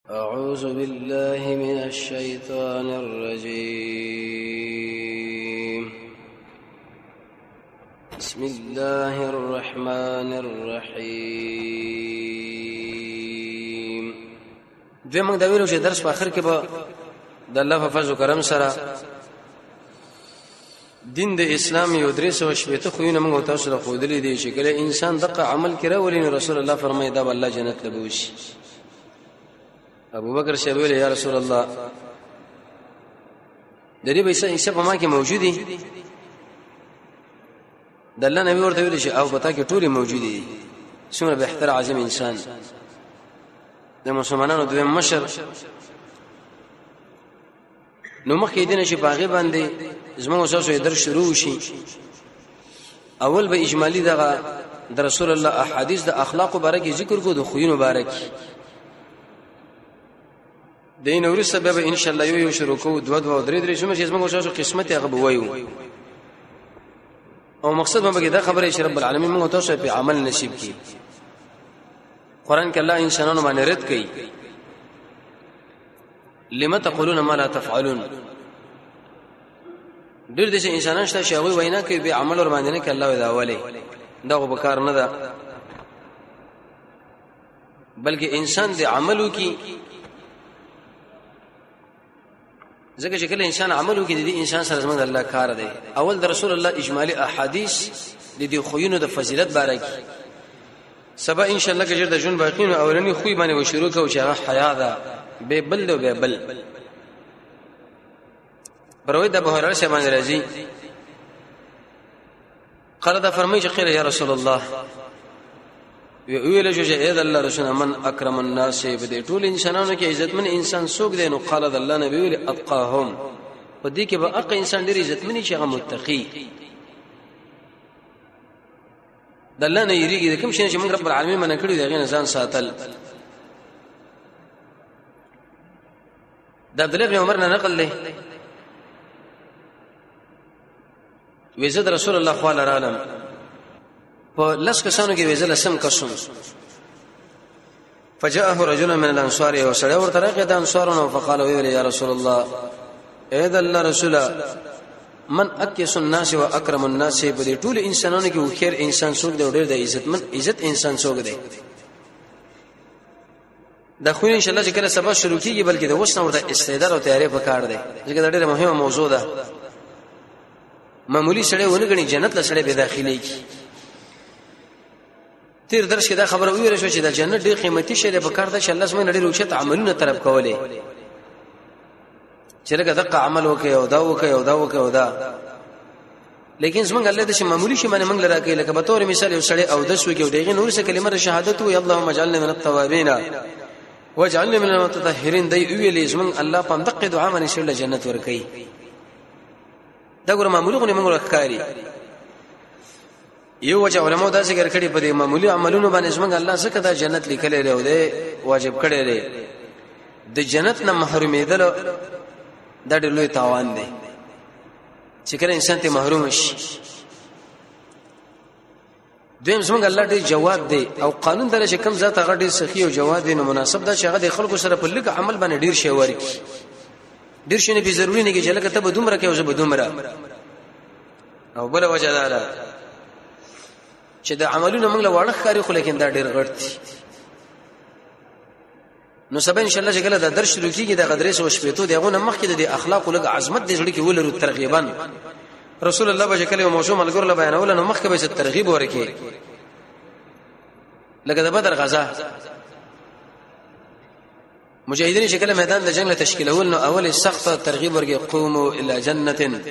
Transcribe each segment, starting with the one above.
أعوذ بالله من الشيطان الرجيم. بسم الله الرحمن الرحيم. دوی موږ دا ویلو چې درس په اخر کې به د الله په فضل او کرم سره دین د اسلام یو درس او شپته خوونه موږ تاسو له خودلې دي چې کله انسان دغه عمل کړي ولین رسول الله فرمایي دا الله جنت له بوشي. ابو بکر شهاب ویل یا رسول الله د دې پیسې په ما کې موجودي د الله نبی ورته ویل چې او پتا کې ټولي موجودي څومره به احترام عظیم انسان د مسلمانانو د مشر نو مخکې دینه چې باغې باندې زموږ اساسو در شروع شي اول به اجمالی دغه د رسول الله احادیث د اخلاق مبارک ذکر کو د خوینو مبارک دین اور سبب ان شاء الله یو شروع کو دو درې شمه چې زموږ اساسو قسمت هغه بوایو او مقصد مې بګی دا خبره چې رب العالمین موږ تاسو په عمل نصیب کړي. قران کې الله انسانانو باندې رد کوي لم تقولون ما لا تفعلون. ډېر دي چې انسانان شته چې هغه وینا کوي به عمل ور باندې نه کوي الله دا ولي دا غو بکار نه ده بلکې انسان دې عملو کې ځکه چې کله انسان عملو کې دي انسان سره زموږ الله کار دی. اول د رسول الله اجمالی احادیث د دې خوینو د فضیلت باره کې سبا ان شاء الله کې د جون باقین اولنی خوې باندې و شروع کوو چې هغه حیا ده به بل او به بل بروي د ابو هريره شه باندې راځي قال دا فرمایي چې قیل یا رسول الله ویل چې اې د الله رسول من اکرم الناس به ټول انسانانو کې عزتمن انسان څوک دی نو قال د الله نبی ویل اتقاهم په دې کې به اق انسان ډیر عزتمن شي هغه متقی د الله نه یریږي کوم شي چې موږ رب العالمین منع کړی دی هغه ځان ساتل. د عبد الله بن عمر نه نقل له وزد رسول الله صلی الله علیه وسلم په لس کسانو کې وزل سم قسم فجاءه رجل من الانصار وسړی ورته راغی د انصارونو فقال ویل یا رسول الله اې د الله رسول من اکیس الناس واکرم الناس په ټول انسانانو کې خیر انسان څوک دی ډېر د عزت انسان څوک دی. دا خو ان شاء الله چې کله سبا شروع کیږي بلکې د وسنه ورته استعداد او تیاری په کار دی ځکه دا ډېره مهمه موضوع ده. معمولی سړی ونه غني جنت له سړی به داخلي کی تیر درس کې دا خبره ویل شو چې د جنت ډېر قیمتي شی دی په کار ده چې الله سمې ډېر اوچت عملونه طلب کولې چې لکه دغه عمل وکي او دا وکي او دا وکي او دا لیکن زمونږ الله د شي معمولی شي باندې موږ لراکې لکه به تور مثال یو سړی او د سو کې دغه نور څه کلمه شهادت وي اللهم اجعلنا من التوابین واجعلنا من المتطهرين دی ویلې زمونږ الله په دغه دعا باندې شل جنت ورکړي دا ګور معمولی غو موږ راکاري یو وجه علماء دا ذکر کړي په دې معمولی عملونو باندې زمونږ الله زکه دا جنت لیکلې دی او دی واجب کړي دی د جنت نه محرومېدل دا ډېر لوی تاوان دی چې کله انسان ته محروم شي. دویم زمونږ الله ډېر جواد دی او قانون درې کم ذات هغه ډېر سخی او جواد دی نو مناسب دا چې هغه د خلکو سره په لږ عمل باندې ډېر شی ورکی ډېر شي نه به ضروري نه کې چې لکه ته به دومره کې او زه به دومره او بل وجه دا چې د عملونو موږ له وړه ښکاری خو لیکن دا ډېر غړ دي. نو سبا ان شاء الله چې کله دا درس شروع کیږي د غدرس او شپېتو دغه نه مخکې د اخلاق او لږ عظمت د ځړ کې ولرو ترغیبا رسول الله به کله موضوع ملګر له بیانول نو مخکې به ترغیب ورکړي لکه د بدر غزا مجاهدین چې کله میدان د جنگ له تشکیلول نو اول سخت ترغیب ورکړي قوموا الى جنته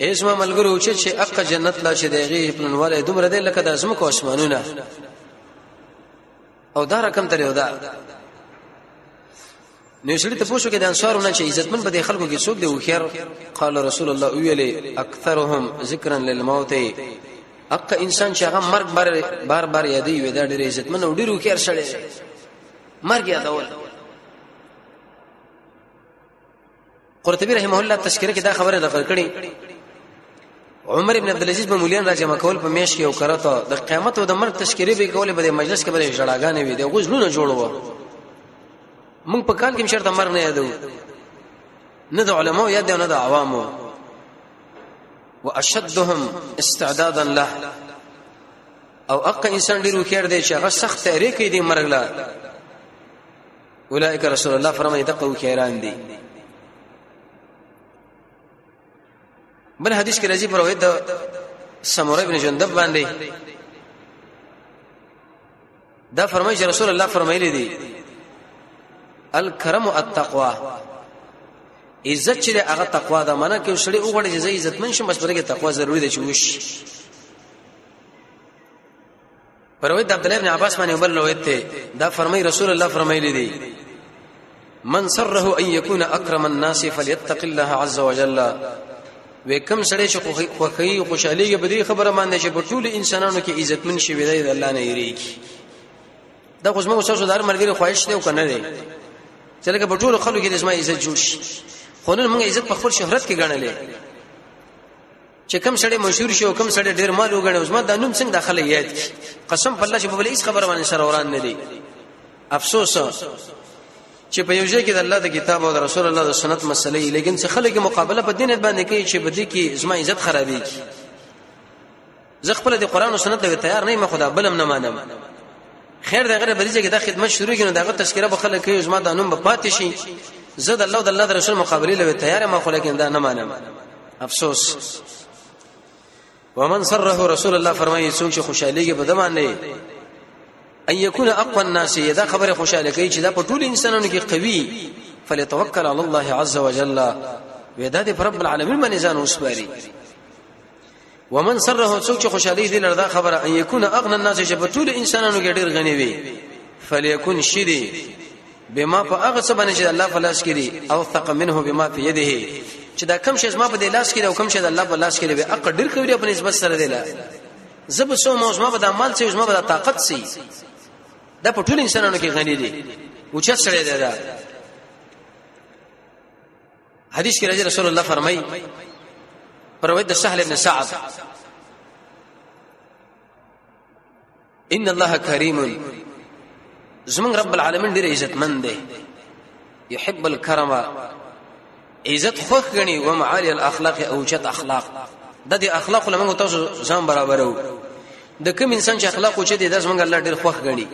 اسمه ملګرو چې اق جنت لا چې دغه پلنواله دومره دی لکه د اسمه کو اسمانونه او دا رقم تر یو دا نو سړي ته پوښتنه کې د انصارونو چې عزتمن به د خلکو کې څوک دی او خیر قال رسول الله ویلي اکثرهم ذکرا للموت اق انسان چې هغه مرګ بار بار یادې وي دا ډېر عزتمن او ډېر خیر سره مرګ یادول. قرطبي رحمه الله تذکرہ کې دا خبره ذکر کړي عمر ابن عبد العزيز په مولیان راځم کول په میش کې او کرته د قیامت او د مرګ تذکرې به کولې په مجلس کې به جړاګانې وي د غوښلونه جوړو موږ په کال کې شرط مرګ نه یادو نه د علماء یاد نه د عوامو واشدهم استعدادا له او اق انسان ډیرو خیر دی چې هغه سخت تیاری کوي د مرګ لا اولئک رسول الله فرمایي دغه خیران دي. بل حدیث کې راځي پر روایت د سمره ابن جندب باندې دا فرمایي چې رسول الله فرمایلی دي الکرم التقوا عزت چې هغه تقوا ده معنی کې شړې وګړي چې عزت من شم بس پرګه تقوا ضروری ده چې وش پر روایت عبد الله ابن عباس باندې بل روایت ته دا فرمایي رسول الله فرمایلی دي من سره ان يكون اكرم الناس فليتق الله عز وجل وکم سړی چې خوخی خوشاليږي به دې خبره باندې چې په ټول انسانانو کې عزت من شي وي د الله نه یریږي دا خو زموږ سوسو دار مرګري خواهش دی او کنه دی چې لکه په ټول خلکو کې د اسما عزت جوړ شي خو نن موږ عزت په خپل شهرت کې ګڼلې چې کم سړی مشهور شي او کم سړی ډیر مال وګڼي اوس ما د نوم څنګه داخله یاد قسم په الله چې په بل هیڅ خبره باندې سره وران نه دي افسوس چې په یو ځای کې د الله د کتاب او د رسول الله د سنت مسلې لیکن څه خلک مقابله په دین باندې کوي چې بده کې زما عزت خرابېږي زه خپل د قران او سنت ته تیار نه یم خدا بلم نه مانم خیر دا غره بریځه کې د خدمت شروع کینو دغه تذکرہ به خلک کوي زما د نوم په پاتې شي زه د الله او د الله د رسول مقابله لوي تیار یم خو لیکن دا نه مانم افسوس ومن سره رسول الله فرمایي څوک چې خوشاليږي په دمانه ان يكون اقوى الناس اذا خبر خوشاله کوي چې دا په ټول انسانانو کې قوي فليتوکل على الله عز وجل وداد رب العالمین باندې ځان وسپاري ومن سره څوک چې خوشالي دي لردا خبره ان يكون اغنى الناس چې په ټول انسانانو کې ډېر غني وي فليكن شدي بما فاغ سبحانه چې الله فلاس کړي او ثق منه بما في يده چې دا کم شي ما په لاس کې او کم شي د الله په لاس کې به اقل ډېر کوي په نسبت سره دی لا زب سو موزما په د مال سي موزما په طاقت سي دا په ټول انسانانو کې غني دي او چې سره دی دا حدیث کې رسول الله فرمایي پر روایت سهل ابن سعد ان الله کریم زمون رب العالمین ډیر عزت مند دی يحب الكرم عزت خوښ غني او معالي الاخلاق او چت اخلاق د دې اخلاق له موږ تاسو ځان برابرو د کوم انسان چې اخلاق او چت دي د زمونږ الله ډیر خوښ غني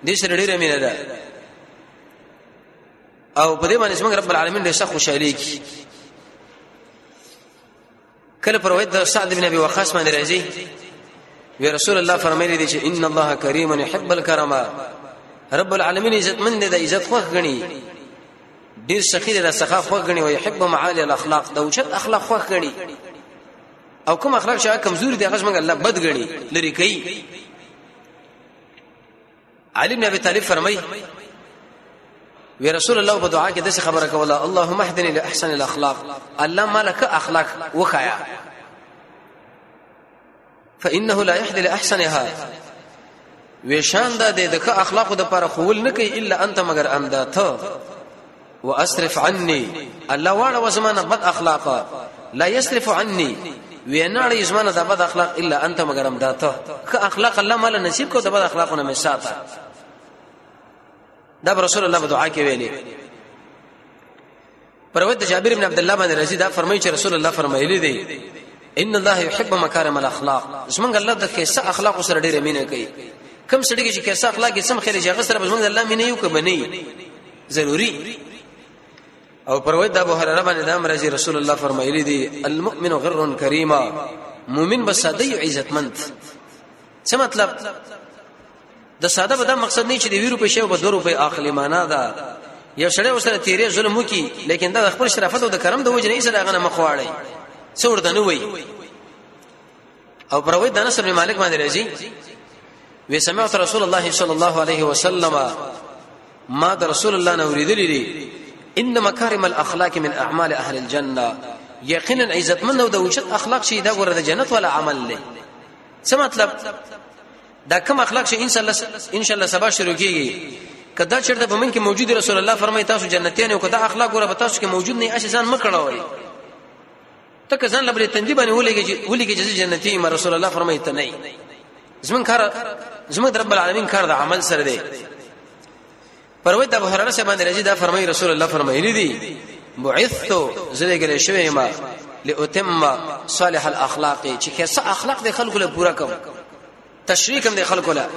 دې سره ډیره مینه ده او په دې باندې څنګه رب العالمین ډېر خوشاله کی کله پر روایت د سعد بن ابي وقاص باندې راځي وی رسول الله فرمایلی دي چې ان الله کریم يحب الكرم رب العالمین عزت مند ده عزت خوښ غني ډیر سخی ده سخا خوښ غني او يحب معالي الاخلاق ده وجت اخلاق خوښ غني او کوم اخلاق چې کمزوري دي هغه څنګه الله بد غني لري کوي علي بن ابي طالب فرمای وی رسول الله په دعا کې دغه خبره کوله اللهم اهدني لاحسن الاخلاق الله مالک اخلاق وخایا فانه لا يهدي لاحسنها وشان ده د اخلاق د لپاره خول نه کوي الا انت مگر امداته واصرف عني الله واړه وزمانه بد اخلاق لا يصرف عني ویناړي زمانه د بد اخلاق الا انت مگر امداته که اخلاق الله مال نصیب کو د بد اخلاقونه می ساته دا رسول الله په دعا کې ویلي پروت جابر بن عبد الله باندې رضی دا فرمایي چې رسول الله فرمایلی دی ان الله يحب مكارم الاخلاق زمونږ الله د کیسه اخلاق سره ډېر مینه کوي کم سړي چې کیسه اخلاق سم خیر چې غسر زمونږ الله مینه یو کبني ضروري او پروت د ابو هريره باندې دا مرضی رسول الله فرمایلی دی المؤمن غر کریم مؤمن بساده عزتمند څه مطلب د ساده به دا مقصد نه چې د 20 روپے شی او د 2 روپے اخلي معنا ده یو سړی وسره تیرې ظلم وکي لیکن دا خپل شرافت او د کرم د وجه نه سره غنه مخواړي څور دنه وي او پروي د انس بن مالک باندې راځي وی سمعت رسول الله صلی الله علیه وسلم ما د رسول الله نو ورېدلې ان مکارم الاخلاق من اعمال اهل الجنه یقینا عزت من او د وجه اخلاق شي دا ګوره د جنت ولا عمل له څه مطلب دا کوم اخلاق چې ان شاء الله سبا شروع کیږي کدا چرته په من کې موجود رسول الله فرمایي تاسو جنتیان او کدا اخلاق ګوره به تاسو کې موجود نه اساسان مکړوي تک ځان لبري تندې باندې ولېږي چې جنتی ما رسول الله فرمایي ته نه زمون کار زمون رب العالمین کار د عمل سره دی پروي د ابو هريره سے باندې رضی دا فرمای رسول الله فرمایلی دي بعثت زلګل شوی ما لاتم صالح الاخلاق چې څه اخلاق د خلکو له پورا کوم تشریح کوم د خلکو له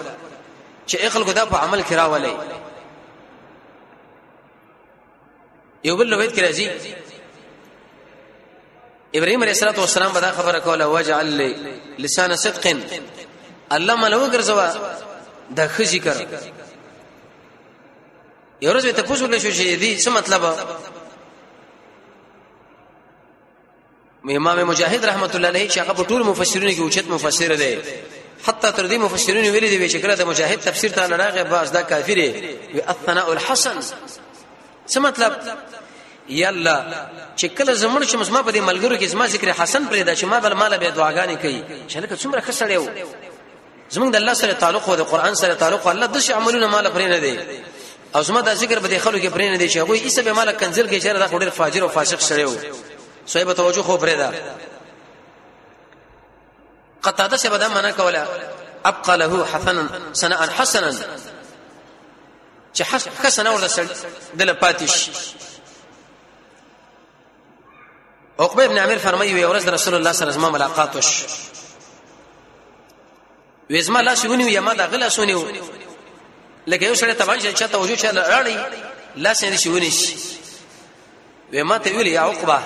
چې خلکو دا په عمل کې راولي یو بل روایت کې راځي ابراهيم عليه الصلاه والسلام بدا خبره کوله وجعل لي لسان صدق الله ملو ګرځوا د ښه ذکر یو ورځ ته پوښتنه شو چې دې څه مطلب امام مجاهد رحمت الله علیه چې هغه په ټول مفسرینو کې اوچت مفسر دی حتی تر دې مفسرینو ویلي دي چې کله د مجاهد تفسیر ته لراغه باز دا کافر وي الثناء الحسن څه مطلب یلا چې کله زمړ چې مسما په دې ملګرو کې زما ذکر حسن پرې دا چې ما بل مال به دعاګانې کوي چې لکه څومره خسړیو زمونږ د الله سره تعلق او د قران سره تعلق الله د شي عملونه مال پرې نه دی او زما د ذکر په دې خلکو کې پرې نه دی چې هغه یې سبه مال کنزل کې چیرې دا ډېر فاجر او فاسق شړیو صاحب توجه خو پرې دا قطاده سے بدا معنا کوله ابقى له حسنا سنا حسنا چې حسن اور دل پاتش عقبه ابن عامر فرمایي یو ورځ رسول الله صلی الله علیه وسلم ملاقات وش وېزما لا شونی یما دا غلا شونی لکه یو سره تبان چې چاته وجو چاله راړي لا سې شونی وما ته ویل یا عقبه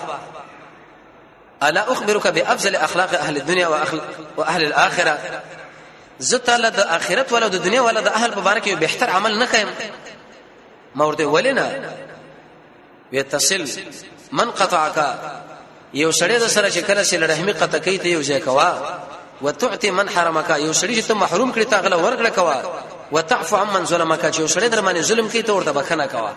الا اخبرك بافضل اخلاق اهل الدنيا واهل الاخره زت له د اخرت ولا د دنیا ولا د اهل په باره کې بهتر عمل نه کایم مورته ولنا ويتصل من قطعك یو سړی د سره چې کله چې رحمی قطع کوي ته یو ځای کوا وتعطي من حرمك یو سړی چې ته محروم کړي تا غلا ورکړه کوا وتعفو عمن ظلمك چې یو سړی در باندې ظلم کوي ته ورته بخنه کوا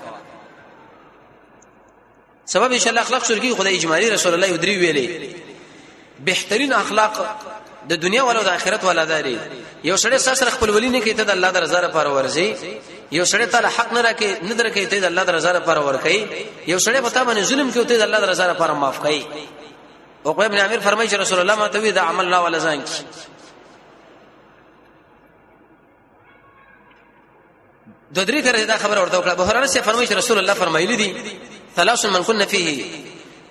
سبب ان شاء الله اخلاق شرکی خدای اجمالی رسول الله یدری ویلي بهترین اخلاق د دنیا ولو د آخرت ولا داري یو سړی سره خپل ولی نه کوي ته د الله د رضا لپاره ورزي یو سړی تعالی حق نه راکې نه درکې ته د الله د رضا لپاره ورکې یو سړی په تا باندې ظلم کوي ته د الله د رضا لپاره معاف کوي عقبه ابن عامر فرمایي چې رسول الله ما ته وی دا عمل لا ولا ځان کی د درې کړه دا خبر ورته وکړه ابو هريره سے فرمایي چې رسول الله فرمایلی دي ثلاث من كنا فيه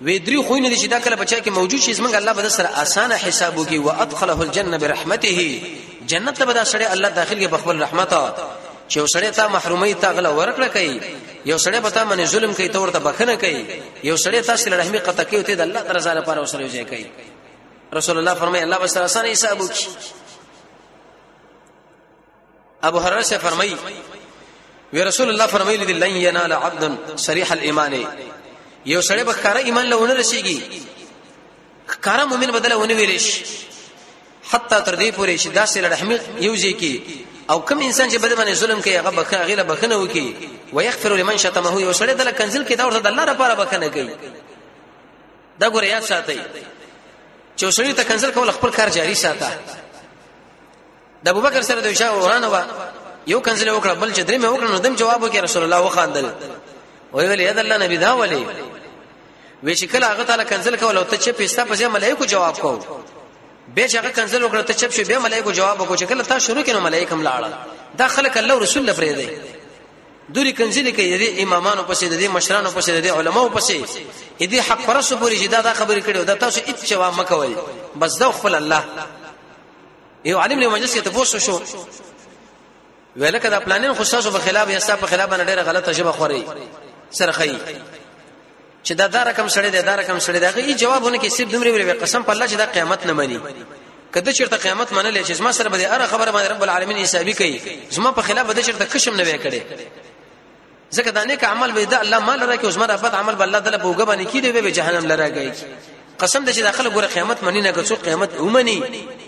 ويدري خوینه دي چې دا کله بچا کې موجود شي زمنګ الله به سره اسانه حساب وکي وادخله الجنه برحمته جنت ته به سره الله داخل کې بخبل رحمته چې وسړی ته محرومي ته غلا ورکړه کوي یو سړی به ته باندې ظلم کوي ته ورته بخنه کوي یو سړی تاسو له رحمي قطع کوي ته د الله تعالی لپاره وسره یې کوي رسول الله فرمایي الله به سره اسانه حساب وکي ابو هريره سے فرمایي وی رسول الله فرمایلی دی لن ینال عبد صریح الايمان یو سړی به کار ایمان له ونه رسیږي کار مؤمن بدله ونه ویلش حتی تر دې پورې چې داسې رحمت یوځي کی او کوم انسان چې بده باندې ظلم کوي هغه بخنه غیله بخنه وکي ويغفر لمن شتمه یو سړی دل کنزل کې دا ورته د الله لپاره بخنه کوي دا ګور یاد ساتي چې سړی ته کنزل کول خپل کار جاری ساته د ابوبکر سره د وشا ورانه وا یو کنزل وکړه بل چې درې مې وکړه نو دم جواب وکړ رسول الله وخاندل وی ویل یاد الله نبی دا ولی وی چې کله هغه تعالی کنزل کول او ته چې پیستا پسې ملائکه جواب کو به چې هغه کنزل وکړه ته چې به ملائکه جواب وکړي چې کله تا شروع کینو ملائکه ملاړه دا خلک الله رسول الله پرې دی دوری کنزل کوي د امامانو پسې د مشرانو پسې د علماو پسې دې حق پرسو پوری چې دا خبرې کړي دا تاسو هیڅ جواب مکوئ بس دا خپل الله یو عالم له مجلس کې تاسو شو ولکه دا پلانین خصوصو په خلاف یا ستاسو په خلاف باندې ډیره غلطه شبه خوري سره خي چې دا رقم سړی دی دا رقم سړی دی هغه جوابونه کې صرف دومره ویل قسم په الله چې دا قیامت نه مانی کله چې قیامت منل چې ما سره به اره خبره باندې رب العالمین حسابي کوي زما په خلاف به چې کشم نه وکړي ځکه دا نیک عمل به دا الله مال راکې اوس ما بد عمل به الله تعالی بوګه باندې کیږي به جهنم لراږي قسم دې چې داخله ګوره قیامت منی نه که قیامت ومني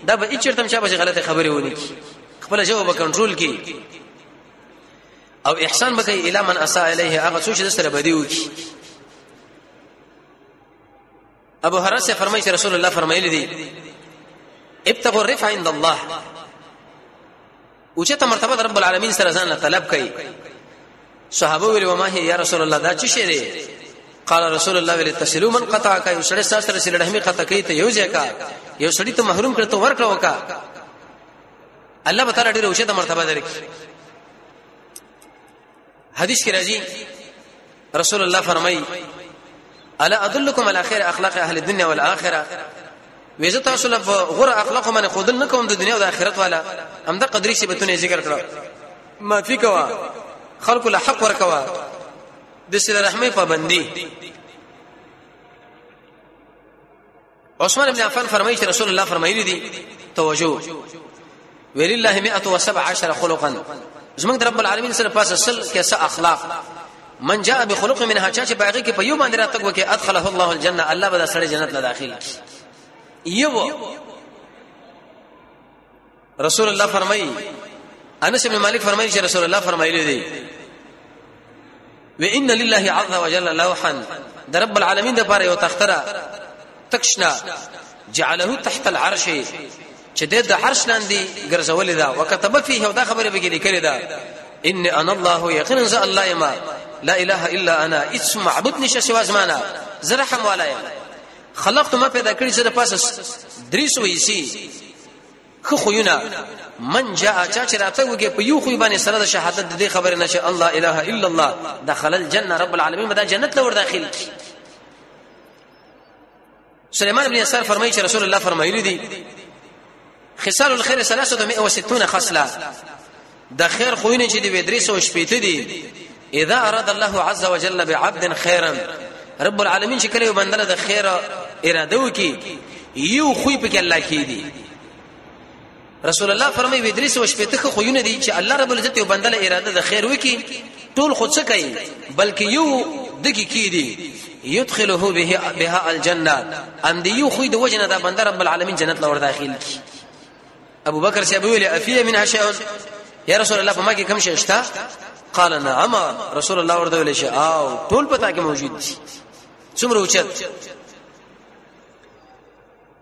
دا به اچرتم چې به غلطه خبره ونی خپل جواب کنټرول کی او احسان بکای الی من اساء الیه هغه څو چې سره بدیو کی ابو هريره سے فرمایي چې رسول الله فرمایلی دي ابتغوا الرفع عند الله اوچته مرتبه رب العالمین سره ځان طلب کړي صحابه ویل و ما هي یا رسول الله دا څه شی دی قال رسول الله ولي تسلو من قطعك یو سړی سره سره رحمی قطع کوي ته یو ځکه یو سړی ته محروم کړ ته ورکړه وکا الله تعالی ډیره اوچته مرتبه درکړي حدیث کې راځي رسول الله فرمایي الا ادلکم علی خیر اخلاق اهل الدنيا والاخره ویزه تاسو له غره اخلاق باندې خودل نه کوم د دنیا او د آخرت والا همدا قدرې صفاتونه ذکر کړو ما فی کوا خلق له حق ورکوا د صله رحمه پابندی. عثمان بن عفان فرمایي چې رسول الله فرمایلی دي توجه ولله 117 خلقا زمونږ رب العالمین سره پاس اصل کې اخلاق من جاء بخلق منها چا چې باغی کې په یو باندې راتګ وکي ادخله الله الجنه الله به سره جنت له داخل یو. رسول الله فرمایي انس بن مالک فرمایي چې رسول الله فرمایلی دي وان لله عز وجل لوحا د رب العالمین د پاره یو تختره تکشنا جعله تحت العرش چې د عرش لاندې ګرځولې دا وكتب فيه دا خبره به لیکلې دا ان انا الله يقين ذا الله ما لا اله الا انا اسم معبود نشه سوا زمانہ زرحم ولایا خلقت ما پیدا کړی چې د پاسه دریس وېسي خو خوینا من جاء چا چې راته وګي په یو خو باندې سره د شهادت د خبره نشه الله اله الا الله دخل الجنه رب العالمین مدا جنت لور داخل. سليمان بن يسار فرمایي چې رسول الله فرمایلی دي خصال الخير 360 خصله د خیر خوینه چې دی ودریس او شپېته دي اذا اراد الله عز وجل بعبد خيرا رب العالمین چې کله بندله د خیر اراده وکي یو خوې په کې الله کې دي. رسول الله فرمایي ودریس او شپېته خوینه دي چې الله رب العزت یو بندله اراده د خیر وکي ټول خود څه کوي بلکې یو دګي کې دي يدخله بها الجنه ام دي یو خوې د وجنه د بنده رب العالمین جنت لور داخل کی. ابو بکر سی ابو ویلی افیه منها شیء یا رسول الله فما کې کم شي اشتا قال نعم رسول الله ورته ویل شي او ټول پتا کې موجود دي څومره اوچت.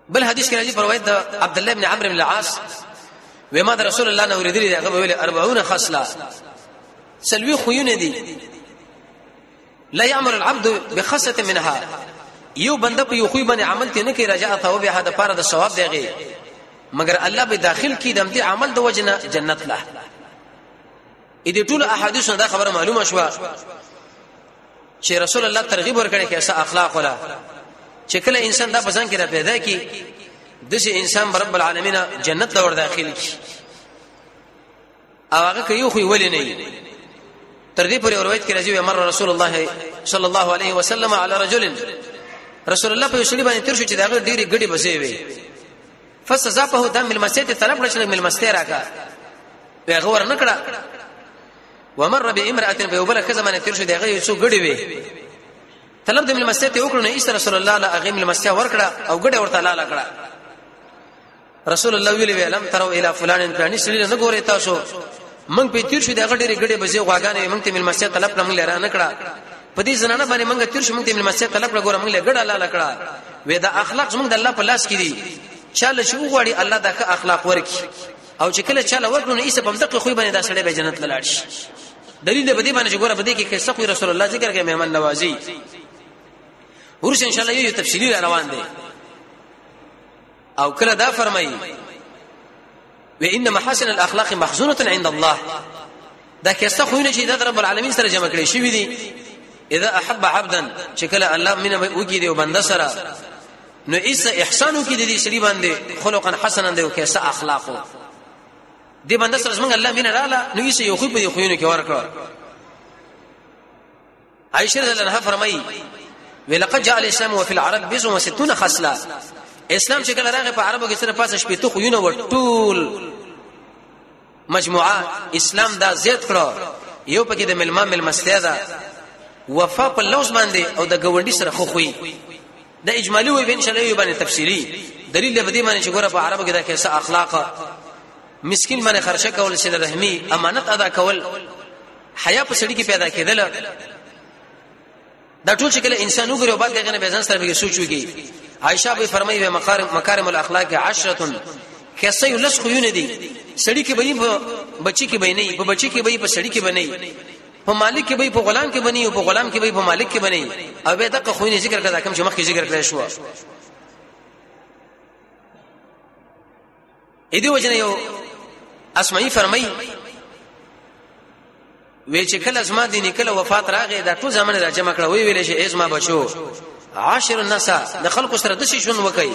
بل حدیث کې راځي روایت د عبد الله بن عمرو بن العاص وما د رسول الله نو ورېدلی دی هغه ویل 40 خصله سلوي خوونه دي لا يعمل العبد بخصه منها یو بنده په یو خو باندې عمل ته نه کوي رجاء ثواب هدا پاره د ثواب دیږي مگر الله به داخل کی دم دې عمل د وجنه جنت له. اې دې ټول احادیث دا خبره معلومه شو چې رسول الله ترغیب ورکړي کې اسه اخلاق ولا چې کله انسان دا پسند کړه پیدا کی دغه انسان رب العالمین جنت له ور داخل کی او هغه کوي خو ولې نه تر دې پورې روایت کې راځي امر رسول الله صلی الله علیه وسلم علی رجل رسول الله په شلی باندې تر شو چې دا ډېری ګډي بسې وي فسزافه دم المسجد طلب لشل من المسجد راکا هغه ور نکړه ومر بامراه فيبل كزمانه تر شو دغه یو ګډي وي طلب د المسجد وکړو نه ایست رسول الله لا اغه المسجد ور کړه او ګډي ورته لاله کړه. رسول الله ویلی لم تروا الى فلان فلان سړي نه ګوري تاسو من په تیر شو دغه ډېری ګډي بسې غواګانې موږ ته المسجد طلب لمن لره نکړه په دې زنانه باندې موږ تیر شو موږ ته المسجد طلب لګور موږ له ګډه لاله کړه وې دا اخلاق موږ د الله په لاس کې دي چاله شو غواړي الله دا ښه اخلاق ورکي او چې کله چاله ورکړو نه ایسه په مدقه خو باندې دا سړی به جنت لاړ شي. دلیل دې بدی باندې چې ګوره بدی کې قصه خو رسول الله ذکر کوي مهمان نوازي ورس ان شاء الله یو تفصیلی روان دي او کله دا فرمایي وان محاسن الاخلاق مخزونه عند الله دا قصه خو نه چې د رب العالمین سره جمع کړي شي دي اذا احب عبدا چې کله الله منه وګي دی وبنده سره نو ایسه احسانو کې دي سړي باندې خلقا حسنا دی او کیسه اخلاقو دی باندې سره څنګه الله مين رااله نو ایسه یو خو په خوینو کې ورکړه. عائشہ رضی الله عنها فرمایي ولقد جاء الاسلام وفي العرب 60 خصله اسلام چې کله راغی په عربو کې سره پاسه شپې خوینو وټول مجموعه اسلام دا زیات کړو یو پکې د ملمستیا ده وفا په لوز باندې او د ګوندی سره خو خوې دا اجمالی وي ان شاء الله باندې تفصیلی دلیل دې باندې چې ګوره په عربو کې دا کیسه اخلاق مسكين باندې خرچه کول صله رحمی امانت ادا کول حیا په سړي کې پیدا کېدل دا ټول چې کله انسان وګړي او بعد دغه نه ځان سره به سوچ وکي. عائشہ به فرمایي مکارم الاخلاق 10 کیسه یو لس خوونه دي سړي کې به په بچي کې به نه په بچي کې به په سړي کې به نه په مالک کې به په غلام کې بني او په غلام کې به په مالک کې بني او به دغه خوونه ذکر کړه کوم چې مخکې ذکر کړی شو. اې دې وجنه یو اسمعي فرمایي وی چې کله زما دیني کله وفات راغی دا ټول زمانه را جمع کړه وی ویلې چې ازما بچو عاشر الناس د خلکو سره د شي ژوند وکي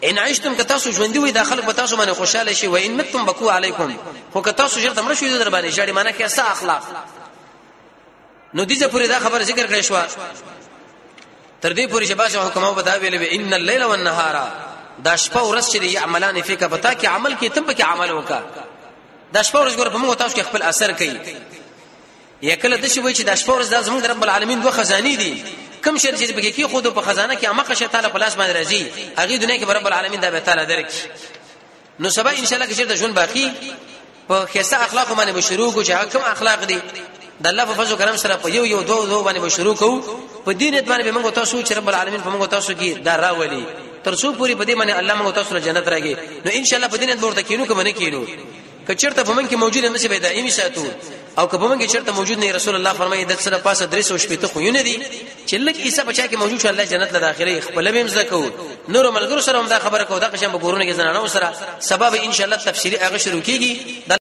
ان عشتم کتاسو ژوند وي د خلک به تاسو باندې خوشاله شي و ان متم بکو علیکم خو کتاسو ژر تمره شوی در باندې شاړي معنا کې څه اخلاق نو دې پوری دا خبر ذکر کړی شو تر دې پوری چې باسه حکمو بدا ویلې ان الليل والنهار دا شپه ورځ چې عملان فيك پتا کې عمل کې تم کې عمل وکا دا شپه ورځ ګور په موږ تاسو کې خپل اثر کوي یکله د شي وای چې د شپه ورځ د زموږ رب العالمین دوه خزاني دي کوم شر چې بګی کې خود په خزانه کې امه شه تعالی په لاس باندې راځي هغه دنیا کې رب العالمین دا به تعالی درک نو سبا ان شاء الله کې چې د ژوند باقی په خاصه اخلاق باندې بشرو کو چې کوم اخلاق دي د الله په فضل کرم سره په یو دوه باندې بشرو کو په دین باندې به موږ تاسو چې رب العالمین په موږ تاسو کې دا راولي ترڅو پوری په دې باندې الله موږ تاسو له جنت راګي نو ان شاء الله په دین ورته کینو کوم نه کینو کچرته په من کې موجود نه شي به دایمي ساتو او که په من کې چرته موجود نه رسول الله فرمایي د سره پاسه درې او شپته خو نه دي چې لکه عیسی بچا کې موجود شو الله جنت له داخلي خپل به مزکو نور ملګرو سره هم دا خبره کو دا قشم په کورونه کې زنانو سره سبب ان شاء الله تفصیلی هغه شروع کیږي